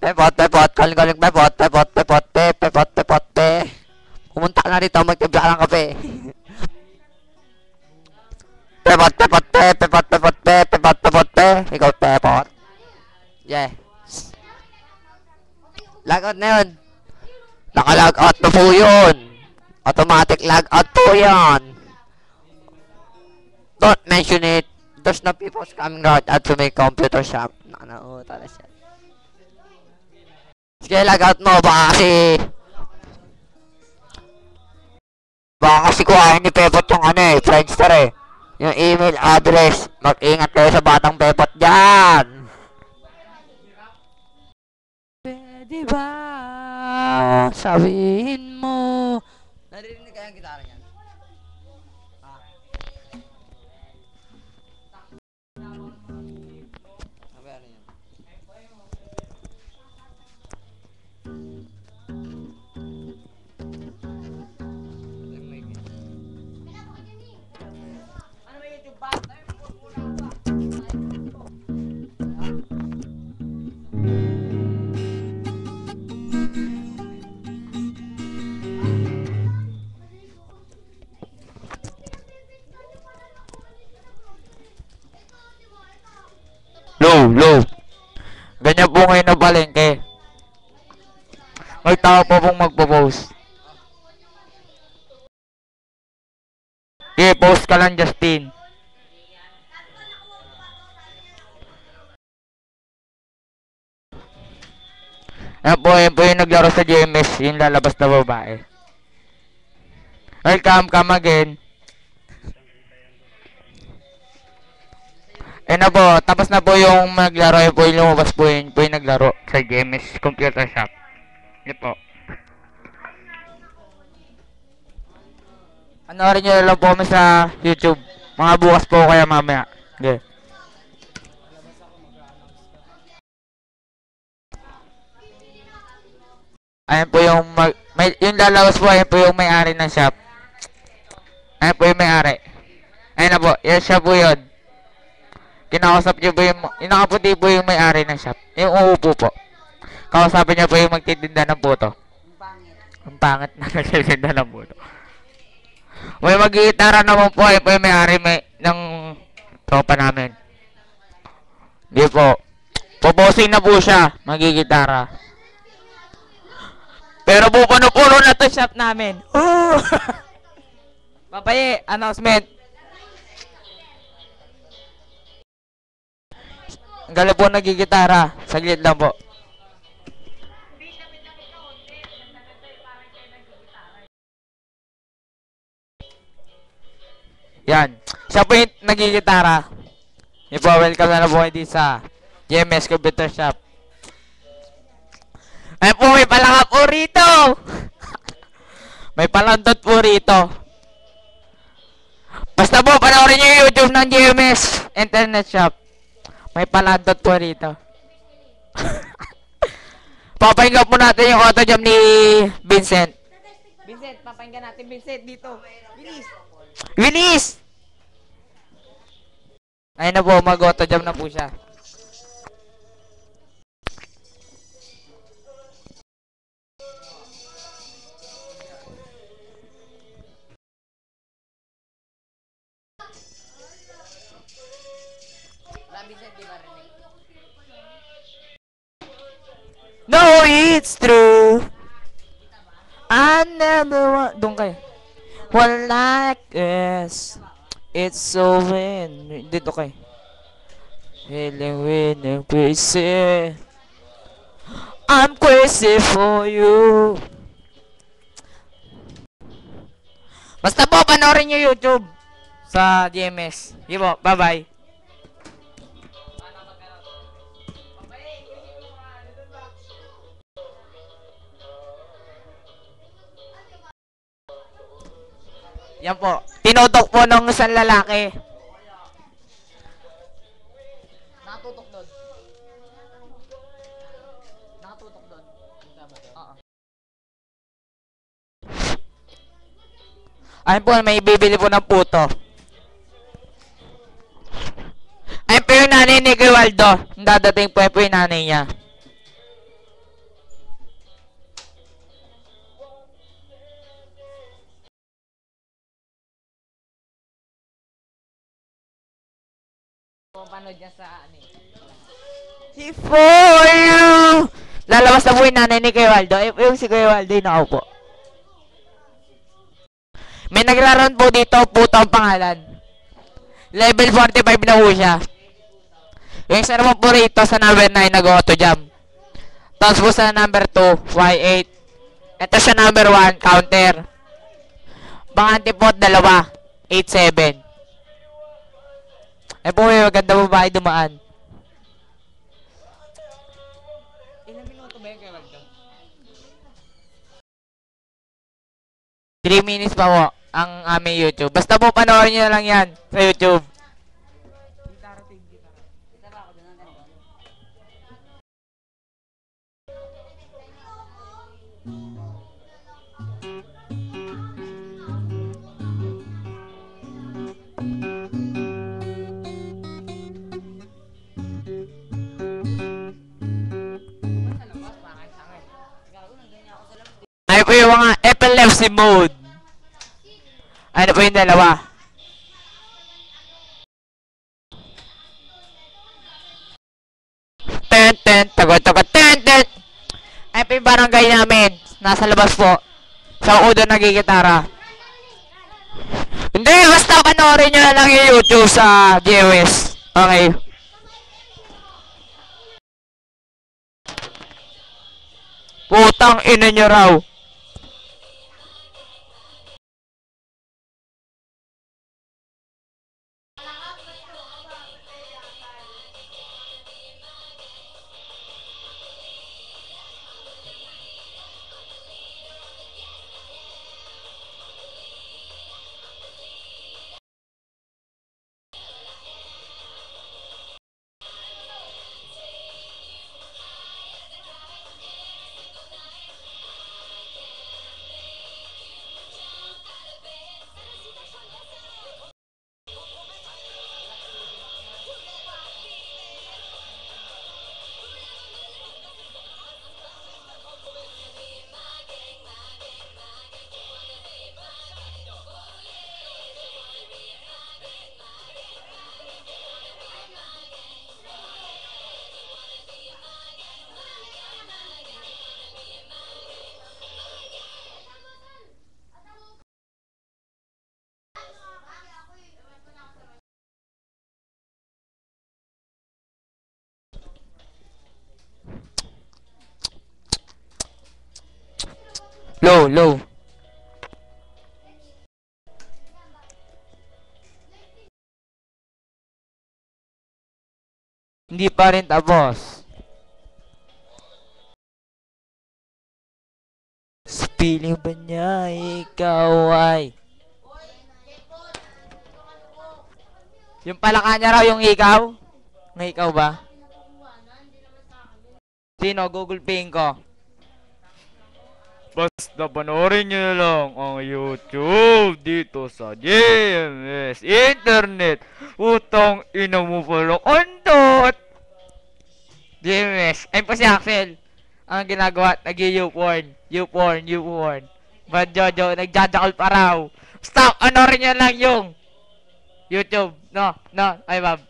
Pepot, pepot, galing-galing pepot, pepot, pepot, pepot, pepot, pumunta ka na rito, magtibla ka ng kape. Pepot, pepot, pepot, pepot, pepot, pepot, ikaw pepot. Yeah. Logout na yun. Naka-logout na po yun. Automatic logout po yun. Don't mention it. There's no people coming right out to my computer shop. Nakauta na siya. Sige, logout mo. Baka kasi kuhain ni Pepot yung Friendster eh. Yung email address. Mag-ingat kayo sa batang Pepot dyan. Pwede ba sabihin mo? Naririnig kaya ang gitara niyan? Sabi ano yan? Ano ba YouTube ba? Low. Ganyan po ngayon na palengke. May tao po pong magpo-post. I-post ka lang, Justin. Yan po yung naglaro sa GMS, yung lalabas na babae. Welcome, come again. Na po, tapos na po yung maglaro, yun po yung lumabas po yun naglaro sa GMS Computer Shop. Yun po. Ano rin nyo lang po kami sa YouTube. Mga bukas po kaya mamaya. Okay. Ayan po yung yung lalabas po, ayan po yung may-ari ng shop. Ayan po yung may-ari. Ayan na po, yan siya po yun. Kinakausap niyo po yung nakaputi po yung may-ari ng shop. Yung uupo po. Kausapin niya po yung magtitinda ng puto. Ang pangit na nagtitinda ng puto. May mag-gitara naman po. Ayun po yung may-ari ng tropa namin. Hindi po. Pobosing na po siya. Magigitara. Pero po puno-puno na to shop namin. Papaye, announcement. Ang galing po nagigitara. Saglit lang po. Yan. Siya po yung nagigitara. Yan po, welcome na po hindi sa GMS Computer Shop. Ay po, may palaka po rito. May palandot po rito. Basta po, panoorin nyo yung YouTube ng GMS Internet Shop. May palandot po rito. Papahinggan po natin yung auto jam ni Vincent. Vincent, papahinggan natin Vincent dito. Bilis! Ayun na po, mag-auto jam na po siya. No, it's true. I never want. Doon kayo. One like this. It's so win. Dito kayo. Feeling crazy. I'm crazy for you. Basta po, panoorin nyo YouTube sa GMS. Sige po, bye-bye. Yan po. Tinutok po ng isang lalaki. Nakatutok doon. Nakatutok doon. Oo. Ayun po, may bibili po ng puto. Ayun po yung nanay ni Guiwaldo. Dadating po yung nanay niya. Panood niya sa ano eh. Si For You! Lalabas na po yung nanay ni Kuya Waldo. Yung si Kuya Waldo yung nakaupo. May nagraroon po dito, puto ang pangalan. Level 45 na po siya. Yung isa naman po rito sa number 9 nag-auto jam. Tapos po sa number 2, Y8. Ito sa number 1, counter. Bakante po dalawa, 8-7. Eh po may maganda babae dumaan. Ilang minuto ba yung kay Waldo? 3 minutes pa po ang aming YouTube. Basta po panoorin nyo na lang yan sa YouTube. Ay po yung mga epilepsy mode. Ano po yung dalawa? Tagot, ten. Ay po yung barangay namin. Nasa labas po. Sa udo nagigitara. Hindi, basta panoorin nyo na lang yung YouTube sa GWS. Okay. Putang ina nyo raw. Low. Hindi pa rin tapos. Feeling ba niya ikaw ay... Yung palaka niya raw yung ikaw? Ng ikaw ba? Sino? Google Paying ko. Basta panoorin nyo na lang ang YouTube dito sa GMS Internet. Utang ina mo pala kontot. GMS. Ayun po si Axel. Ang ginagawa, nag-YouPorn. Bad Jojo, nagjajakal pa raw. Stop! Panoorin nyo lang yung YouTube. No. Ay, Bob.